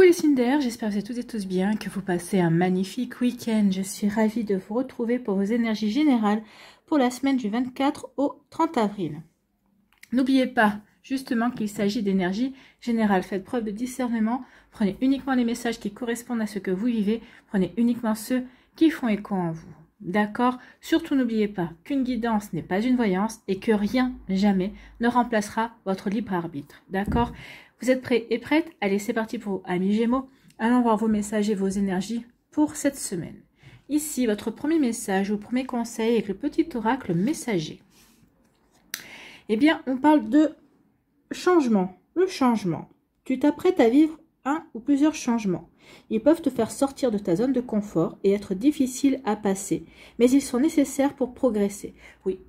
Coucou les Cinder, j'espère que vous êtes toutes et tous bien, que vous passez un magnifique week-end. Je suis ravie de vous retrouver pour vos énergies générales pour la semaine du 24 au 30 avril. N'oubliez pas justement qu'il s'agit d'énergie générale. Faites preuve de discernement, prenez uniquement les messages qui correspondent à ce que vous vivez, prenez uniquement ceux qui font écho en vous. D'accord? Surtout n'oubliez pas qu'une guidance n'est pas une voyance et que rien, jamais, ne remplacera votre libre arbitre. D'accord? Vous êtes prêts et prêtes? Allez, c'est parti pour vous, amis Gémeaux. Allons voir vos messages et vos énergies pour cette semaine. Ici, votre premier message, ou premier conseil avec le petit oracle messager. Eh bien, on parle de changement. Le changement. Tu t'apprêtes à vivre un ou plusieurs changements. Ils peuvent te faire sortir de ta zone de confort et être difficiles à passer, mais ils sont nécessaires pour progresser. Oui,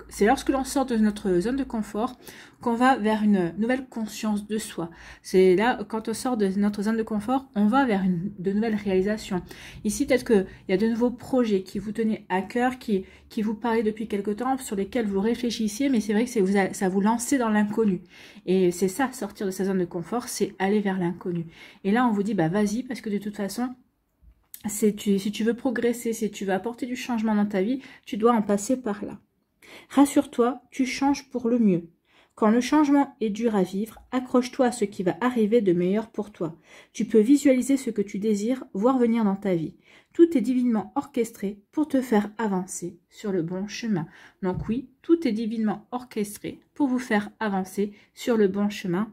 c'est lorsque l'on sort de notre zone de confort qu'on va vers une nouvelle conscience de soi. C'est là, quand on sort de notre zone de confort, on va vers de nouvelles réalisations. Ici, peut-être qu'il y a de nouveaux projets qui vous tenaient à cœur, qui vous parlaient depuis quelque temps, sur lesquels vous réfléchissiez, mais c'est vrai que ça vous lançait dans l'inconnu. Et c'est ça, sortir de sa zone de confort, c'est aller vers l'inconnu. Et là, on vous dit, bah vas-y, parce que de toute façon, si tu veux progresser, si tu veux apporter du changement dans ta vie, tu dois en passer par là. Rassure-toi, tu changes pour le mieux. Quand le changement est dur à vivre, accroche-toi à ce qui va arriver de meilleur pour toi. Tu peux visualiser ce que tu désires voir venir dans ta vie. Tout est divinement orchestré pour te faire avancer sur le bon chemin. Donc oui, tout est divinement orchestré pour vous faire avancer sur le bon chemin.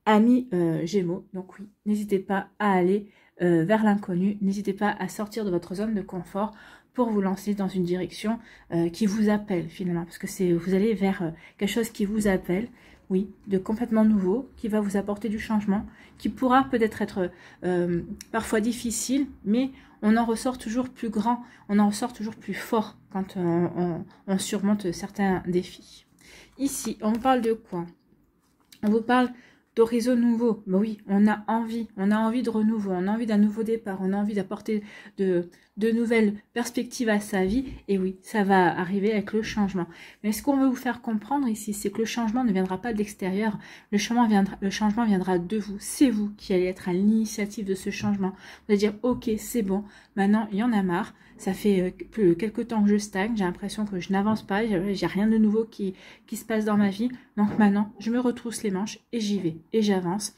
Amis Gémeaux, donc oui, n'hésitez pas à aller vers l'inconnu, n'hésitez pas à sortir de votre zone de confort pour vous lancer dans une direction qui vous appelle finalement, parce que vous allez vers quelque chose qui vous appelle, oui, de complètement nouveau, qui va vous apporter du changement, qui pourra peut-être être, parfois difficile, mais on en ressort toujours plus grand, on en ressort toujours plus fort quand on surmonte certains défis. Ici, on vous parle de quoi? On vous parle d'horizons nouveaux. Ben oui, on a envie de renouveau, on a envie d'un nouveau départ, on a envie d'apporter de nouvelles perspectives à sa vie. Et oui, ça va arriver avec le changement. Mais ce qu'on veut vous faire comprendre ici, c'est que le changement ne viendra pas de l'extérieur, le changement viendra de vous. C'est vous qui allez être à l'initiative de ce changement. Vous allez dire, ok, c'est bon, maintenant il y en a marre, ça fait quelques temps que je stagne, j'ai l'impression que je n'avance pas, j'ai rien de nouveau qui se passe dans ma vie, donc maintenant je me retrousse les manches et j'y vais, et j'avance,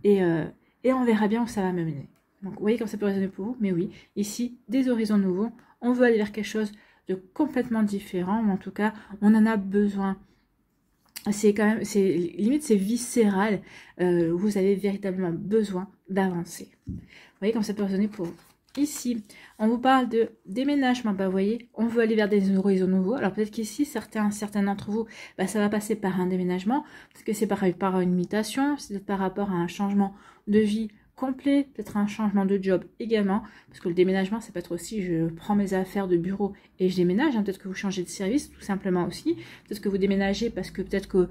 et on verra bien où ça va me mener. Donc vous voyez comme ça peut résonner pour vous, mais oui, ici, des horizons nouveaux, on veut aller vers quelque chose de complètement différent, ou en tout cas, on en a besoin. C'est quand même, limite c'est viscéral, vous avez véritablement besoin d'avancer. Vous voyez comme ça peut résonner pour vous. Ici, on vous parle de déménagement. Bah, vous voyez, on veut aller vers des horizons nouveaux. Alors peut-être qu'ici, certains d'entre vous, bah, ça va passer par un déménagement, parce que c'est par une mutation, c'est par rapport à un changement de vie complet, peut-être un changement de job également, parce que le déménagement, c'est pas trop aussi je prends mes affaires de bureau et je déménage. Hein. Peut-être que vous changez de service, tout simplement aussi. Peut-être que vous déménagez parce que peut-être que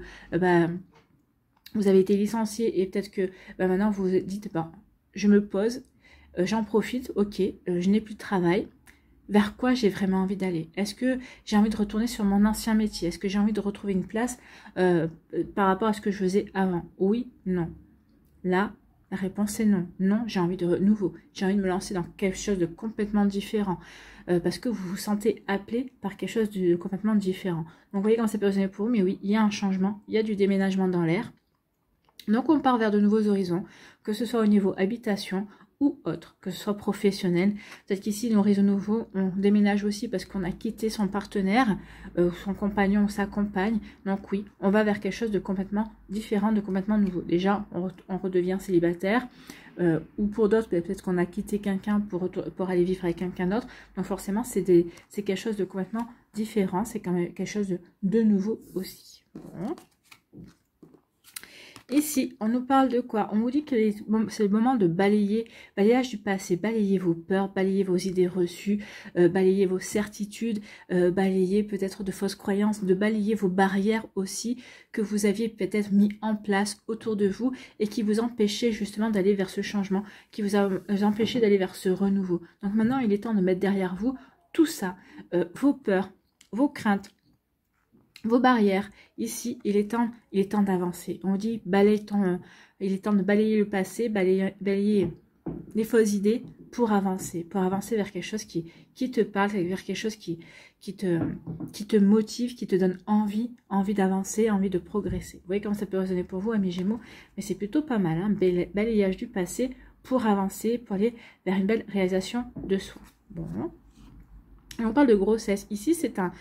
vous avez été licencié et peut-être que maintenant vous vous dites, je me pose. J'en profite, ok, je n'ai plus de travail. Vers quoi j'ai vraiment envie d'aller? Est-ce que j'ai envie de retourner sur mon ancien métier? Est-ce que j'ai envie de retrouver une place par rapport à ce que je faisais avant? Oui, non. Là, la réponse est non. Non, j'ai envie de nouveau. J'ai envie de me lancer dans quelque chose de complètement différent. Parce que vous vous sentez appelé par quelque chose de complètement différent. Donc, vous voyez comment c'est personnel pour vous. Mais oui, il y a un changement. Il y a du déménagement dans l'air. Donc, on part vers de nouveaux horizons. Que ce soit au niveau habitation ou autre, que ce soit professionnel. Peut-être qu'ici, dans Horizon Nouveau, on déménage aussi parce qu'on a quitté son partenaire, son compagnon ou sa compagne. Donc oui, on va vers quelque chose de complètement différent, de complètement nouveau. Déjà, on redevient célibataire, ou pour d'autres, peut-être qu'on a quitté quelqu'un pour aller vivre avec quelqu'un d'autre. Donc forcément, c'est quelque chose de complètement différent, c'est quand même quelque chose de nouveau aussi. Bon. Ici, on nous parle de quoi? On vous dit que c'est le moment de balayage du passé, balayer vos peurs, balayer vos idées reçues, balayer vos certitudes, balayer peut-être de fausses croyances, de balayer vos barrières aussi que vous aviez peut-être mis en place autour de vous et qui vous empêchaient justement d'aller vers ce changement, qui vous a empêché d'aller vers ce renouveau. Donc maintenant, il est temps de mettre derrière vous tout ça, vos peurs, vos craintes, vos barrières. Ici, il est temps d'avancer. On dit, il est temps de balayer le passé, balayer les fausses idées pour avancer vers quelque chose qui te parle, vers quelque chose qui te motive, qui te donne envie d'avancer, envie de progresser. Vous voyez comment ça peut résonner pour vous, amis Gémeaux, mais c'est plutôt pas mal, hein, balayage du passé pour avancer, pour aller vers une belle réalisation de soi. Bon. Et on parle de grossesse. Ici, ça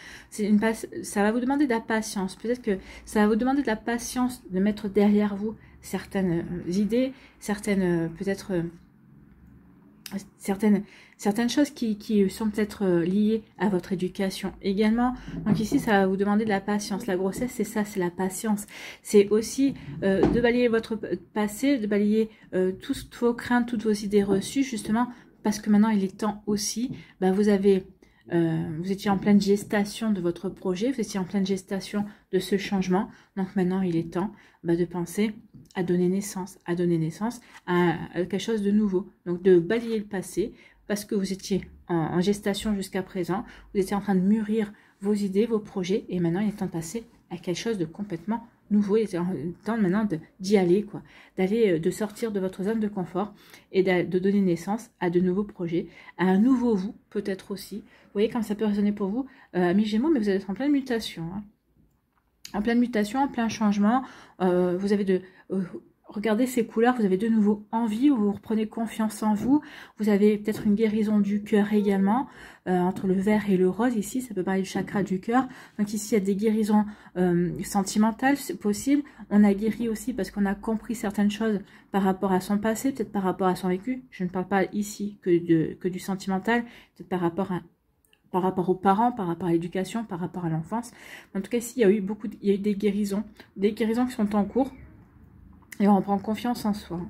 va vous demander de la patience. Peut-être que ça va vous demander de la patience de mettre derrière vous certaines idées, certaines choses qui sont peut-être liées à votre éducation également. Donc ici, ça va vous demander de la patience. La grossesse, c'est ça, c'est la patience. C'est aussi de balayer votre passé, de balayer toutes vos craintes, toutes vos idées reçues, justement, parce que maintenant, il est temps aussi, vous étiez en pleine gestation de votre projet, vous étiez en pleine gestation de ce changement. Donc maintenant, il est temps de penser à donner naissance à quelque chose de nouveau. Donc de balayer le passé, parce que vous étiez en gestation jusqu'à présent, vous étiez en train de mûrir vos idées, vos projets, et maintenant il est temps de passer à quelque chose de complètement nouveau. Il est temps maintenant d'y aller, quoi, de sortir de votre zone de confort et de donner naissance à de nouveaux projets, à un nouveau vous, peut-être aussi. Vous voyez comme ça peut résonner pour vous, amis Gémeaux, mais vous allez être en pleine mutation, hein. En pleine mutation, en plein changement. Vous avez regardez ces couleurs, vous avez de nouveau envie, vous reprenez confiance en vous. Vous avez peut-être une guérison du cœur également, entre le vert et le rose. Ici, ça peut parler du chakra du cœur. Donc ici, il y a des guérisons sentimentales, c'est possible. On a guéri aussi parce qu'on a compris certaines choses par rapport à son passé, peut-être par rapport à son vécu. Je ne parle pas ici que du sentimental, peut-être par rapport aux parents, par rapport à l'éducation, par rapport à l'enfance. En tout cas, ici, il y a eu des guérisons qui sont en cours. Et on prend confiance en soi.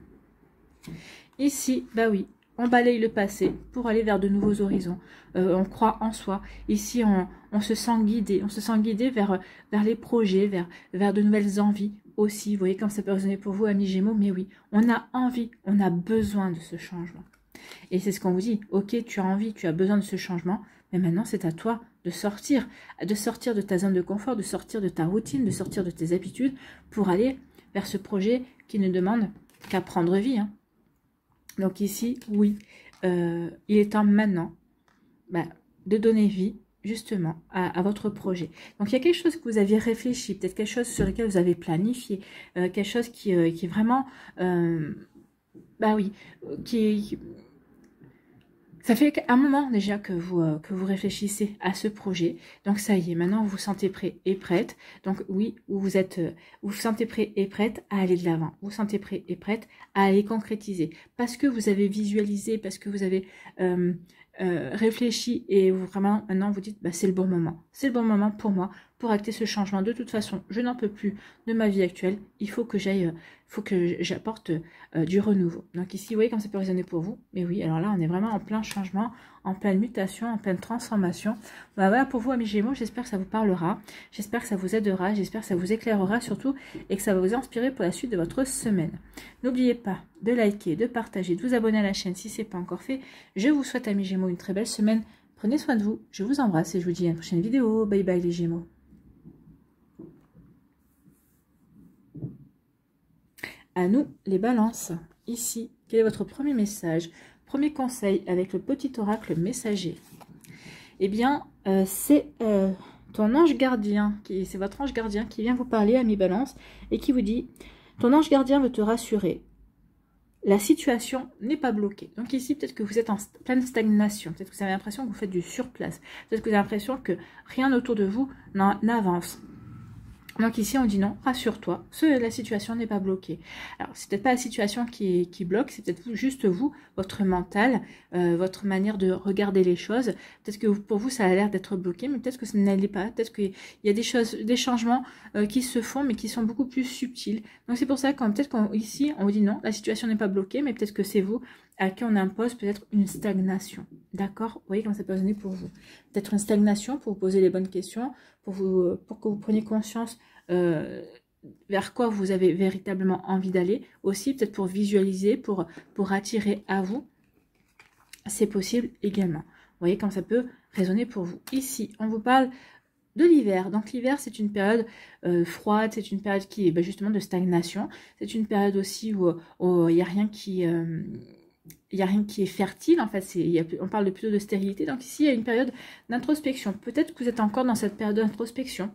Ici, oui, on balaye le passé pour aller vers de nouveaux horizons. On croit en soi. Ici, on se sent guidé. On se sent guidé vers les projets, vers de nouvelles envies aussi. Vous voyez comme ça peut résonner pour vous, amis Gémeaux. Mais oui, on a envie, on a besoin de ce changement. Et c'est ce qu'on vous dit. Ok, tu as envie, tu as besoin de ce changement. Mais maintenant, c'est à toi de sortir de ta zone de confort, de sortir de ta routine, de sortir de tes habitudes pour aller vers ce projet qui ne demande qu'à prendre vie, hein. Donc ici, oui, il est temps maintenant de donner vie justement à votre projet. Donc il y a quelque chose que vous aviez réfléchi, peut-être quelque chose sur lequel vous avez planifié, quelque chose qui est vraiment, ça fait un moment déjà que vous réfléchissez à ce projet. Donc ça y est, maintenant vous vous sentez prêt et prête. Donc oui, vous vous sentez prêt et prête à aller de l'avant. Vous vous sentez prêt et prête à aller concrétiser. Parce que vous avez visualisé, parce que vous avez réfléchi et vraiment maintenant vous dites c'est le bon moment. C'est le bon moment pour moi pour acter ce changement. De toute façon, je n'en peux plus de ma vie actuelle. Il faut que j'apporte du renouveau. Donc ici, vous voyez comme ça peut résonner pour vous. Mais oui, alors là, on est vraiment en plein changement, en pleine mutation, en pleine transformation. Voilà pour vous, amis Gémeaux. J'espère que ça vous parlera. J'espère que ça vous aidera. J'espère que ça vous éclairera surtout et que ça va vous inspirer pour la suite de votre semaine. N'oubliez pas de liker, de partager, de vous abonner à la chaîne si ce n'est pas encore fait. Je vous souhaite, amis Gémeaux, une très belle semaine. Prenez soin de vous. Je vous embrasse et je vous dis à une prochaine vidéo. Bye bye les Gémeaux. À nous, les balances. Ici, quel est votre premier message? Premier conseil avec le petit oracle messager. Eh bien, c'est ton ange gardien, c'est votre ange gardien qui vient vous parler, ami balance, et qui vous dit, ton ange gardien veut te rassurer. La situation n'est pas bloquée. Donc ici, peut-être que vous êtes en pleine stagnation. Peut-être que vous avez l'impression que vous faites du surplace. Peut-être que vous avez l'impression que rien autour de vous n'avance. Donc ici, on dit non, rassure-toi, la situation n'est pas bloquée. Alors, c'est peut-être pas la situation qui bloque, c'est peut-être juste vous, votre mental, votre manière de regarder les choses. Peut-être que pour vous, ça a l'air d'être bloqué, mais peut-être que ça n'allait pas. Peut-être qu'il y a des changements qui se font, mais qui sont beaucoup plus subtils. Donc c'est pour ça qu'ici, on vous dit non, la situation n'est pas bloquée, mais peut-être que c'est vous à qui on impose peut-être une stagnation. D'accord? Vous voyez comment ça peut résonner pour vous. Peut-être une stagnation pour vous poser les bonnes questions, pour que vous preniez conscience vers quoi vous avez véritablement envie d'aller. Aussi, peut-être pour visualiser, pour attirer à vous. C'est possible également. Vous voyez comment ça peut résonner pour vous. Ici, on vous parle de l'hiver. Donc l'hiver, c'est une période froide, c'est une période qui est justement de stagnation. C'est une période aussi où il n'y a rien qui... il n'y a rien qui est fertile, en fait, on parle plutôt de stérilité. Donc ici, il y a une période d'introspection. Peut-être que vous êtes encore dans cette période d'introspection.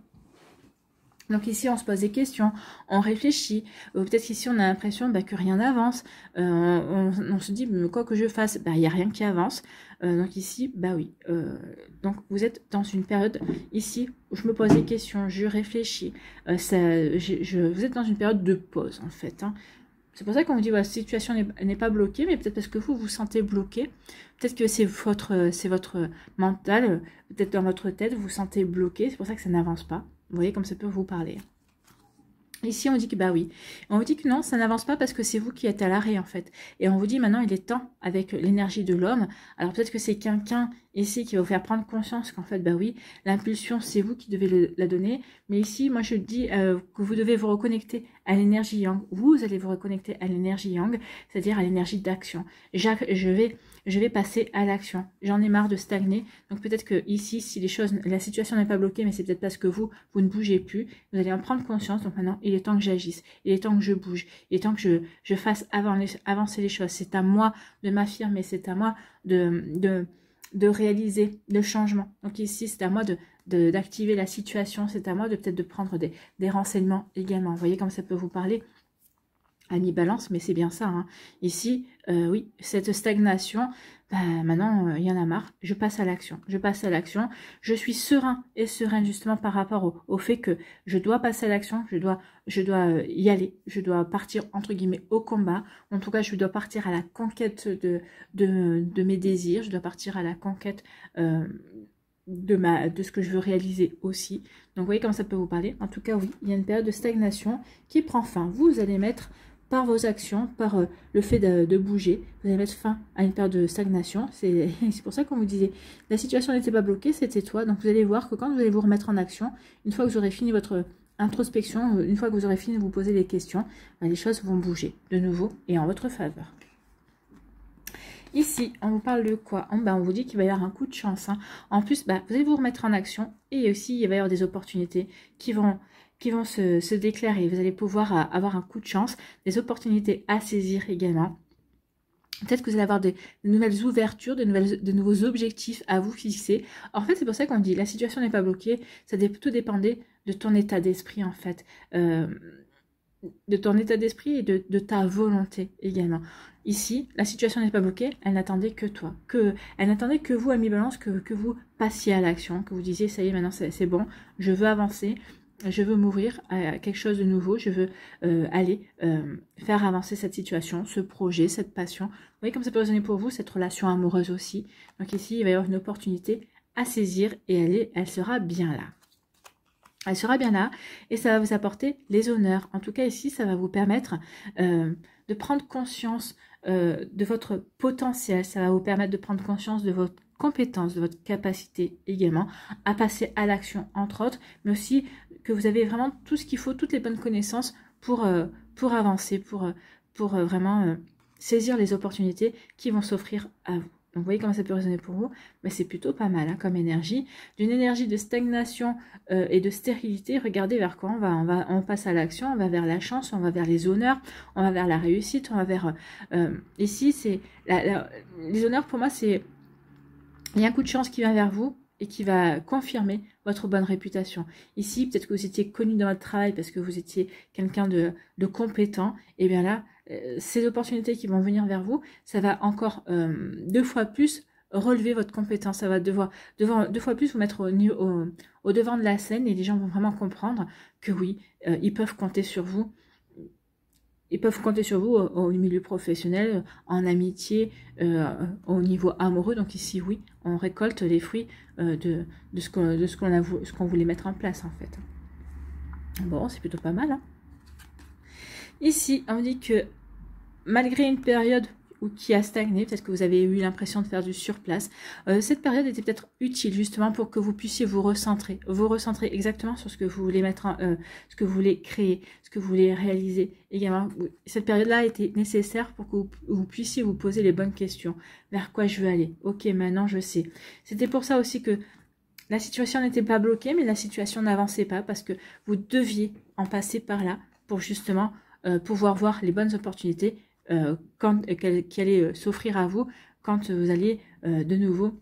Donc ici, on se pose des questions, on réfléchit. Peut-être qu'ici, on a l'impression que rien n'avance. On se dit, mais quoi que je fasse, il n'y a rien qui avance. Donc ici, oui. Donc vous êtes dans une période ici où je me pose des questions, je réfléchis. Vous êtes dans une période de pause, en fait. Hein. C'est pour ça qu'on vous dit, la situation n'est pas bloquée, mais peut-être parce que vous vous sentez bloqué. Peut-être que c'est votre mental, peut-être dans votre tête, vous vous sentez bloqué. C'est pour ça que ça n'avance pas. Vous voyez comme ça peut vous parler. Ici, on dit que oui. On vous dit que non, ça n'avance pas parce que c'est vous qui êtes à l'arrêt, en fait. Et on vous dit maintenant, il est temps avec l'énergie de l'homme. Alors peut-être que c'est quelqu'un ici qui va vous faire prendre conscience qu'en fait, oui, l'impulsion, c'est vous qui devez la donner. Mais ici, moi, je dis que vous devez vous reconnecter à l'énergie yang. Vous allez vous reconnecter à l'énergie yang, c'est-à-dire à l'énergie d'action. Je vais passer à l'action. J'en ai marre de stagner. Donc peut-être que ici, si la situation n'est pas bloquée, mais c'est peut-être parce que vous ne bougez plus, vous allez en prendre conscience. Donc maintenant, il est temps que j'agisse. Il est temps que je bouge. Il est temps que je fasse avancer les choses. C'est à moi de m'affirmer. C'est à moi de réaliser le changement. Donc ici, c'est à moi d'activer la situation. C'est à moi peut-être de prendre des renseignements également. Vous voyez comme ça peut vous parler à mi-balance, mais c'est bien ça. Hein. Ici, oui, cette stagnation, maintenant, il y en a marre. Je passe à l'action. Je passe à l'action. Je suis serein et sereine justement par rapport au fait que je dois passer à l'action. Je dois y aller. Je dois partir, entre guillemets, au combat. En tout cas, je dois partir à la conquête de mes désirs. Je dois partir à la conquête de ce que je veux réaliser aussi. Donc, vous voyez comment ça peut vous parler. En tout cas, oui, il y a une période de stagnation qui prend fin. Vous allez mettre... par vos actions, par le fait de bouger, vous allez mettre fin à une période de stagnation. C'est pour ça qu'on vous disait, la situation n'était pas bloquée, c'était toi. Donc vous allez voir que quand vous allez vous remettre en action, une fois que vous aurez fini votre introspection, une fois que vous aurez fini de vous poser des questions, les choses vont bouger de nouveau et en votre faveur. Ici, on vous parle de quoi? On vous dit qu'il va y avoir un coup de chance. Hein. En plus, vous allez vous remettre en action et aussi il va y avoir des opportunités qui vont se déclarer. Vous allez pouvoir avoir un coup de chance, des opportunités à saisir également. Peut-être que vous allez avoir de nouvelles ouvertures, de nouveaux objectifs à vous fixer. En fait, c'est pour ça qu'on dit la situation n'est pas bloquée. Tout dépendait de ton état d'esprit, en fait. De ton état d'esprit et de ta volonté également. Ici, la situation n'est pas bloquée, elle n'attendait que toi. Elle n'attendait que vous, à mi-balance, que vous passiez à l'action, que vous disiez, ça y est, maintenant c'est bon, je veux avancer. Je veux m'ouvrir à quelque chose de nouveau, je veux aller faire avancer cette situation, ce projet, cette passion. Vous voyez comme ça peut résonner pour vous, cette relation amoureuse aussi. Donc ici, il va y avoir une opportunité à saisir et elle sera bien là. Elle sera bien là et ça va vous apporter les honneurs. En tout cas ici, ça va vous permettre de prendre conscience de votre potentiel. Ça va vous permettre de prendre conscience de votre compétence, de votre capacité également à passer à l'action, entre autres, mais aussi que vous avez vraiment tout ce qu'il faut, toutes les bonnes connaissances pour avancer, pour vraiment saisir les opportunités qui vont s'offrir à vous. Donc, vous voyez comment ça peut résonner pour vous, mais c'est plutôt pas mal hein, comme énergie. D'une énergie de stagnation et de stérilité, regardez vers quoi on passe à l'action, on va vers la chance, on va vers les honneurs, on va vers la réussite, on va vers... ici, c'est les honneurs, pour moi, c'est... Il y a un coup de chance qui vient vers vous et qui va confirmer votre bonne réputation. Ici, peut-être que vous étiez connu dans votre travail parce que vous étiez quelqu'un de compétent. Et bien là, ces opportunités qui vont venir vers vous, ça va encore 2 fois plus relever votre compétence. Ça va devoir 2 fois plus vous mettre au devant de la scène et les gens vont vraiment comprendre que oui, ils peuvent compter sur vous. Ils peuvent compter sur vous au milieu professionnel, en amitié, au niveau amoureux. Donc ici, oui, on récolte les fruits de ce qu'on voulait mettre en place, en fait. Bon, c'est plutôt pas mal. Hein. Ici, on dit que malgré une période qui a stagné, peut-être que vous avez eu l'impression de faire du surplace. Cette période était peut-être utile justement pour que vous puissiez vous recentrer exactement sur ce que vous voulez mettre, ce que vous voulez créer, ce que vous voulez réaliser. Également, cette période-là était nécessaire pour que vous puissiez vous poser les bonnes questions. Vers quoi je veux aller? Ok, maintenant je sais. C'était pour ça aussi que la situation n'était pas bloquée, mais la situation n'avançait pas parce que vous deviez en passer par là pour justement pouvoir voir les bonnes opportunités qui allaient s'offrir à vous quand vous alliez de nouveau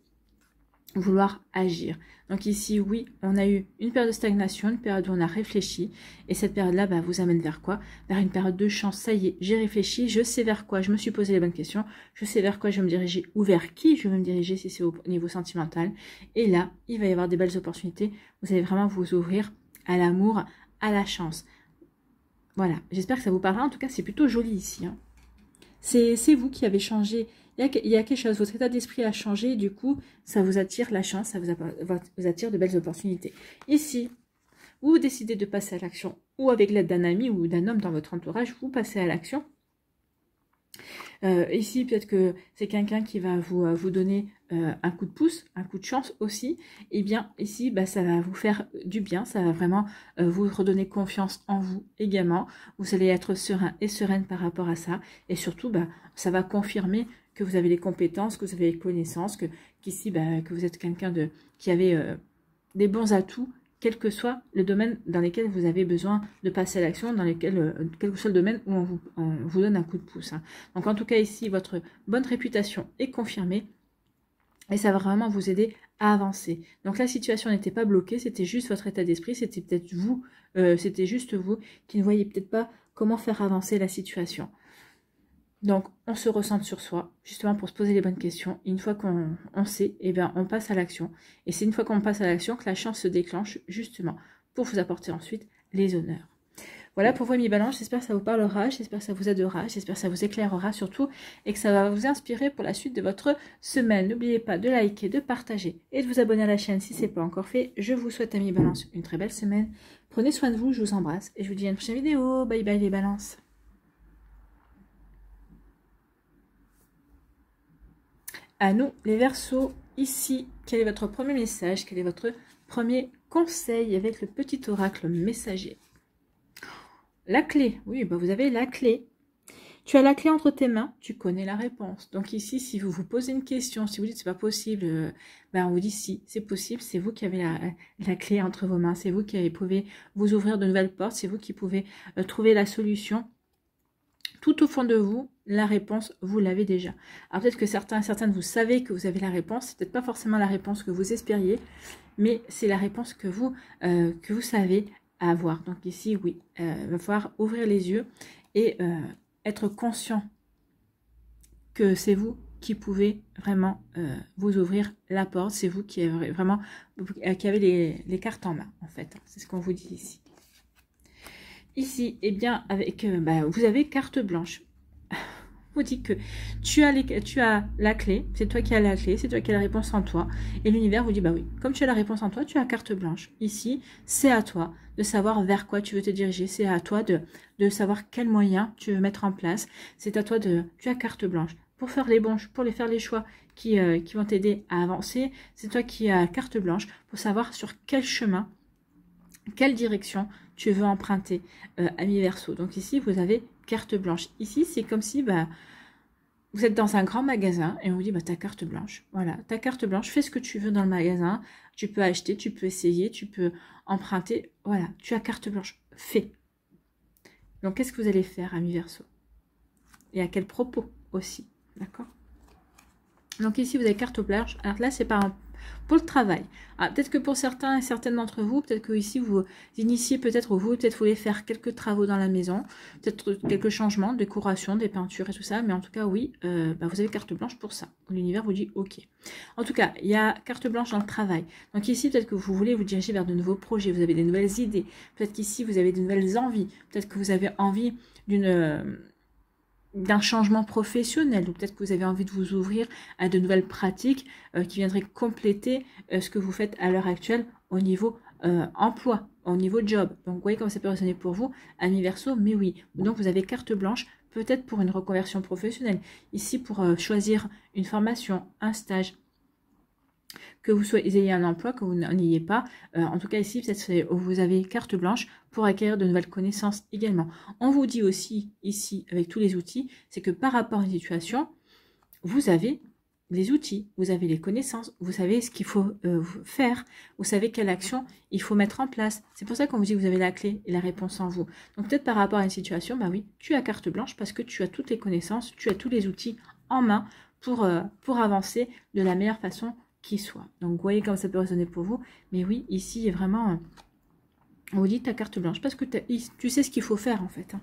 vouloir agir. Donc ici, oui, on a eu une période de stagnation, une période où on a réfléchi, et cette période-là vous amène vers quoi? Vers une période de chance. Ça y est, j'ai réfléchi, je sais vers quoi, je me suis posé les bonnes questions, je sais vers quoi je vais me diriger, ou vers qui je veux me diriger si c'est au niveau sentimental, et là, il va y avoir des belles opportunités, vous allez vraiment vous ouvrir à l'amour, à la chance. Voilà, j'espère que ça vous parlera, en tout cas, c'est plutôt joli ici, hein. C'est vous qui avez changé. Il y a quelque chose, votre état d'esprit a changé, et du coup, ça vous attire la chance, ça vous attire de belles opportunités. Ici, vous décidez de passer à l'action, ou avec l'aide d'un ami ou d'un homme dans votre entourage, vous passez à l'action. Ici, peut-être que c'est quelqu'un qui va vous donner un coup de pouce, un coup de chance aussi. Et bien, ici, ça va vous faire du bien, ça va vraiment vous redonner confiance en vous également. Vous allez être serein et sereine par rapport à ça. Et surtout, ça va confirmer que vous avez les compétences, que vous avez les connaissances, qu'ici, que vous êtes quelqu'un qui avait des bons atouts, quel que soit le domaine dans lequel vous avez besoin de passer à l'action, dans lequel, quel que soit le domaine où on vous donne un coup de pouce, hein. Donc en tout cas ici, votre bonne réputation est confirmée et ça va vraiment vous aider à avancer. Donc la situation n'était pas bloquée, c'était juste votre état d'esprit, c'était peut-être vous, c'était juste vous qui ne voyez peut-être pas comment faire avancer la situation. Donc, on se ressente sur soi, justement pour se poser les bonnes questions. Et une fois qu'on sait, on passe à l'action. Et c'est une fois qu'on passe à l'action que la chance se déclenche, justement, pour vous apporter ensuite les honneurs. Voilà pour vous, mes balances. J'espère que ça vous parlera, j'espère que ça vous aidera, j'espère que ça vous éclairera surtout, et que ça va vous inspirer pour la suite de votre semaine. N'oubliez pas de liker, de partager et de vous abonner à la chaîne si ce n'est pas encore fait. Je vous souhaite, mes balances, une très belle semaine. Prenez soin de vous, je vous embrasse, et je vous dis à une prochaine vidéo. Bye bye les balances. À nous, les Verseaux, ici, quel est votre premier message? Quel est votre premier conseil avec le petit oracle messager? La clé, oui, vous avez la clé. Tu as la clé entre tes mains, tu connais la réponse. Donc ici, si vous vous posez une question, si vous dites c'est pas possible, on vous dit si, c'est possible, c'est vous qui avez la clé entre vos mains, c'est vous qui pouvez vous ouvrir de nouvelles portes, c'est vous qui pouvez trouver la solution. Tout au fond de vous, la réponse, vous l'avez déjà. Alors peut-être que certaines, vous savez que vous avez la réponse. C'est peut-être pas forcément la réponse que vous espériez, mais c'est la réponse que vous savez avoir. Donc ici, oui, il va falloir ouvrir les yeux et être conscient que c'est vous qui pouvez vraiment vous ouvrir la porte. C'est vous qui avez vraiment qui avez les cartes en main, en fait. C'est ce qu'on vous dit ici. Ici, eh bien, avec, vous avez carte blanche. Vous dit que tu as la clé, c'est toi qui as la clé, c'est toi qui as la réponse en toi. Et l'univers vous dit, oui, comme tu as la réponse en toi, tu as carte blanche. Ici, c'est à toi de savoir vers quoi tu veux te diriger. C'est à toi de savoir quels moyens tu veux mettre en place. C'est à toi tu as carte blanche. Pour faire les choix qui vont t'aider à avancer, c'est toi qui as carte blanche pour savoir sur quel chemin, quelle direction tu veux emprunter, ami Verseau. Donc ici, vous avez carte blanche. Ici, c'est comme si vous êtes dans un grand magasin et on vous dit ta carte blanche. Voilà, ta carte blanche, fais ce que tu veux dans le magasin. Tu peux acheter, tu peux essayer, tu peux emprunter. Voilà, tu as carte blanche. Fais. Donc, qu'est-ce que vous allez faire, ami Verseau? Et à quel propos aussi, d'accord? Donc ici, vous avez carte blanche. Alors là, c'est pour le travail. Peut-être que pour certains et certaines d'entre vous, peut-être que ici vous initiez, peut-être vous voulez faire quelques travaux dans la maison, peut-être quelques changements, décoration, des peintures et tout ça, mais en tout cas oui, vous avez carte blanche pour ça. L'univers vous dit ok. En tout cas, il y a carte blanche dans le travail. Donc ici, peut-être que vous voulez vous diriger vers de nouveaux projets, vous avez des nouvelles idées, peut-être qu'ici vous avez de nouvelles envies, peut-être que vous avez envie d'un changement professionnel, ou peut-être que vous avez envie de vous ouvrir à de nouvelles pratiques qui viendraient compléter ce que vous faites à l'heure actuelle au niveau emploi, au niveau job. Donc vous voyez comment ça peut résonner pour vous, ami Verseau, mais oui. Donc vous avez carte blanche, peut-être pour une reconversion professionnelle, ici pour choisir une formation, un stage, que vous ayez un emploi, que vous n'en ayez pas. En tout cas, ici, peut-être vous avez carte blanche pour acquérir de nouvelles connaissances également. On vous dit aussi, ici, avec tous les outils, c'est que par rapport à une situation, vous avez les outils, vous avez les connaissances, vous savez ce qu'il faut faire, vous savez quelle action il faut mettre en place. C'est pour ça qu'on vous dit que vous avez la clé et la réponse en vous. Donc peut-être par rapport à une situation, bah oui, tu as carte blanche parce que tu as toutes les connaissances, tu as tous les outils en main pour avancer de la meilleure façon qui soit. Donc vous voyez comme ça peut résonner pour vous. Mais oui, ici, vraiment, on vous dit ta carte blanche parce que tu sais ce qu'il faut faire en fait. Hein.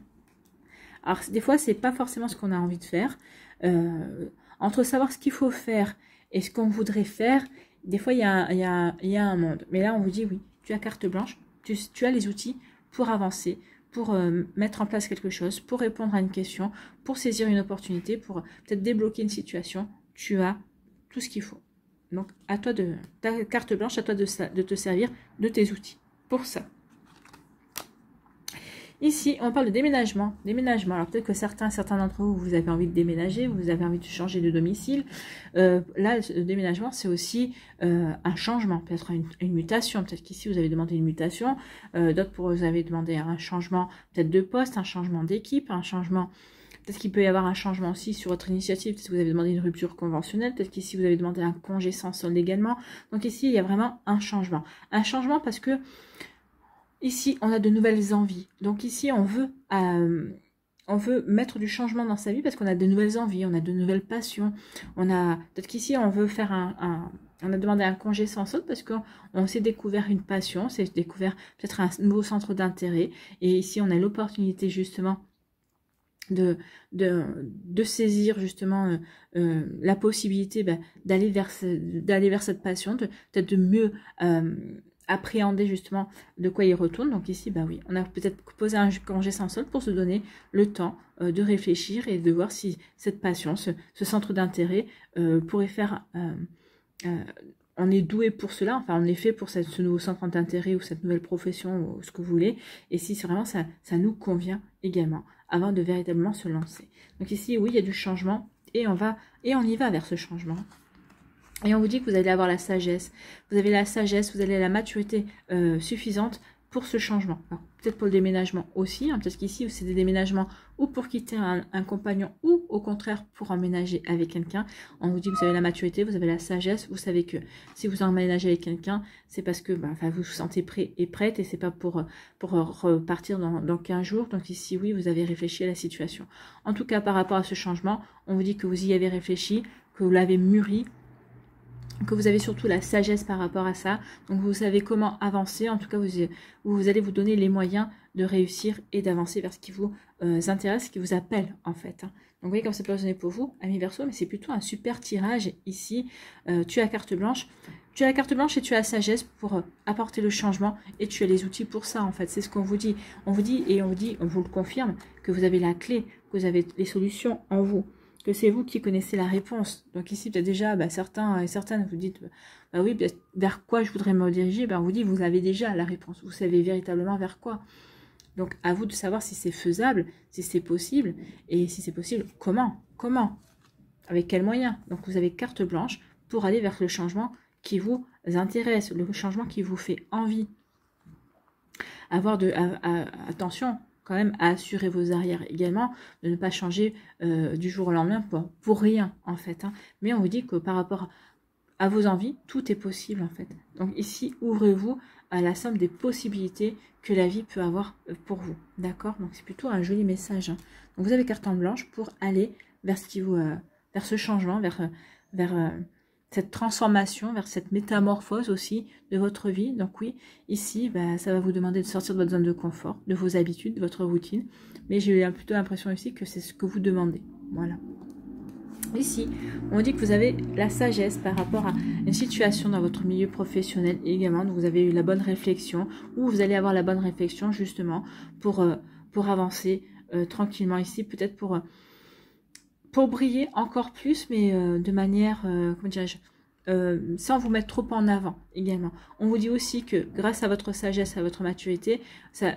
Alors des fois, c'est pas forcément ce qu'on a envie de faire. Entre savoir ce qu'il faut faire et ce qu'on voudrait faire, des fois, il y a un monde. Mais là, on vous dit, oui, tu as carte blanche, tu as les outils pour avancer, pour mettre en place quelque chose, pour répondre à une question, pour saisir une opportunité, pour peut-être débloquer une situation. Tu as tout ce qu'il faut. Donc, à toi ta carte blanche, à toi de te servir de tes outils pour ça. Ici, on parle de déménagement. Déménagement. Alors peut-être que certains d'entre vous, vous avez envie de déménager, vous avez envie de changer de domicile. Là, le déménagement, c'est aussi un changement, peut-être une mutation. Peut-être qu'ici, vous avez demandé une mutation. D'autres, vous avez demandé un changement peut-être de poste, un changement d'équipe, un changement... Peut-être qu'il peut y avoir un changement aussi sur votre initiative. Peut-être que vous avez demandé une rupture conventionnelle. Peut-être qu'ici, vous avez demandé un congé sans solde également. Donc ici, il y a vraiment un changement. Un changement parce que ici, on a de nouvelles envies. Donc ici, on veut mettre du changement dans sa vie parce qu'on a de nouvelles envies, on a de nouvelles passions. Peut-être qu'ici, on veut faire on a demandé un congé sans solde parce qu'on s'est découvert une passion, s'est découvert peut-être un nouveau centre d'intérêt. Et ici, on a l'opportunité justement de saisir justement la possibilité d'aller vers cette passion, peut-être de mieux appréhender justement de quoi il retourne. Donc ici, bah oui, on a peut-être posé un congé sans solde pour se donner le temps de réfléchir et de voir si cette passion, ce centre d'intérêt pourrait faire... on est doué pour cela, enfin on est fait pour ce nouveau centre d'intérêt ou cette nouvelle profession ou ce que vous voulez, et si c'est vraiment ça nous convient également, avant de véritablement se lancer. Donc ici, oui, il y a du changement, et on y va vers ce changement. Et on vous dit que vous allez avoir la sagesse. Vous avez la sagesse, vous avez la maturité suffisante pour ce changement. Peut-être pour le déménagement aussi. Hein, peut-être qu'ici, c'est des déménagements ou pour quitter un compagnon ou au contraire pour emménager avec quelqu'un. On vous dit que vous avez la maturité, vous avez la sagesse. Vous savez que si vous emménagez avec quelqu'un, c'est parce que vous vous sentez prêt et prête et c'est pas pour repartir dans 15 jours. Donc ici, oui, vous avez réfléchi à la situation. En tout cas, par rapport à ce changement, on vous dit que vous y avez réfléchi, que vous l'avez mûri, que vous avez surtout la sagesse par rapport à ça. Donc vous savez comment avancer. En tout cas, vous allez vous donner les moyens de réussir et d'avancer vers ce qui vous intéresse, ce qui vous appelle en fait. Hein. Donc vous voyez comme ça peut résonner pour vous, amis Verseau, mais c'est plutôt un super tirage ici. Tu as carte blanche. Tu as la carte blanche et tu as la sagesse pour apporter le changement et tu as les outils pour ça en fait. C'est ce qu'on vous dit. On vous dit et on vous le confirme que vous avez la clé, que vous avez les solutions en vous. Que c'est vous qui connaissez la réponse. Donc ici, peut-être déjà, certains et certaines vous dites, oui, vers quoi je voudrais me diriger, on vous dit, vous avez déjà la réponse. Vous savez véritablement vers quoi. Donc, à vous de savoir si c'est faisable, si c'est possible, et si c'est possible, comment. Avec quels moyens. Donc, vous avez carte blanche pour aller vers le changement qui vous intéresse, le changement qui vous fait envie. Attention, quand même à assurer vos arrières également, de ne pas changer du jour au lendemain pour rien en fait. Hein. Mais on vous dit que par rapport à vos envies, tout est possible en fait. Donc ici, ouvrez-vous à la somme des possibilités que la vie peut avoir pour vous. D'accord? Donc c'est plutôt un joli message. Hein. Donc vous avez carte en blanche pour aller vers vers ce changement, vers cette transformation, vers cette métamorphose aussi de votre vie. Donc oui, ici, ça va vous demander de sortir de votre zone de confort, de vos habitudes, de votre routine. Mais j'ai plutôt l'impression aussi que c'est ce que vous demandez. Voilà. Ici, on dit que vous avez la sagesse par rapport à une situation dans votre milieu professionnel également. Donc vous avez eu la bonne réflexion ou vous allez avoir la bonne réflexion justement pour avancer tranquillement ici. Peut-être pour briller encore plus, mais de manière, comment dirais-je, sans vous mettre trop en avant également. On vous dit aussi que grâce à votre sagesse, à votre maturité,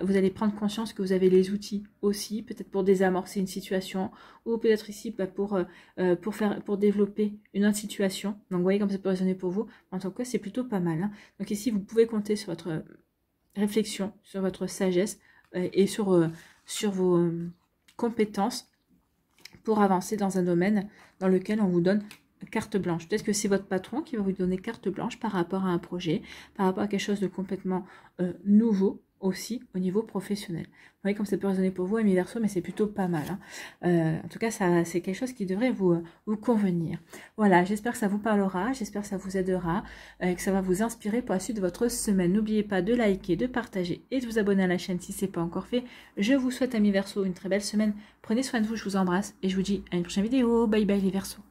vous allez prendre conscience que vous avez les outils aussi, peut-être pour désamorcer une situation, ou peut-être ici pour développer une autre situation. Donc vous voyez comme ça peut résonner pour vous. En tout cas, c'est plutôt pas mal. Hein. Donc ici, vous pouvez compter sur votre réflexion, sur votre sagesse et sur vos compétences pour avancer dans un domaine dans lequel on vous donne carte blanche. Peut-être que c'est votre patron qui va vous donner carte blanche par rapport à un projet, par rapport à quelque chose de complètement nouveau aussi au niveau professionnel. Vous voyez comme ça peut résonner pour vous, Amis Verseau, mais c'est plutôt pas mal. Hein. En tout cas, c'est quelque chose qui devrait vous convenir. Voilà, j'espère que ça vous parlera, j'espère que ça vous aidera, que ça va vous inspirer pour la suite de votre semaine. N'oubliez pas de liker, de partager et de vous abonner à la chaîne si ce n'est pas encore fait. Je vous souhaite, Amis Verseau, une très belle semaine. Prenez soin de vous, je vous embrasse et je vous dis à une prochaine vidéo. Bye bye les Verseaux.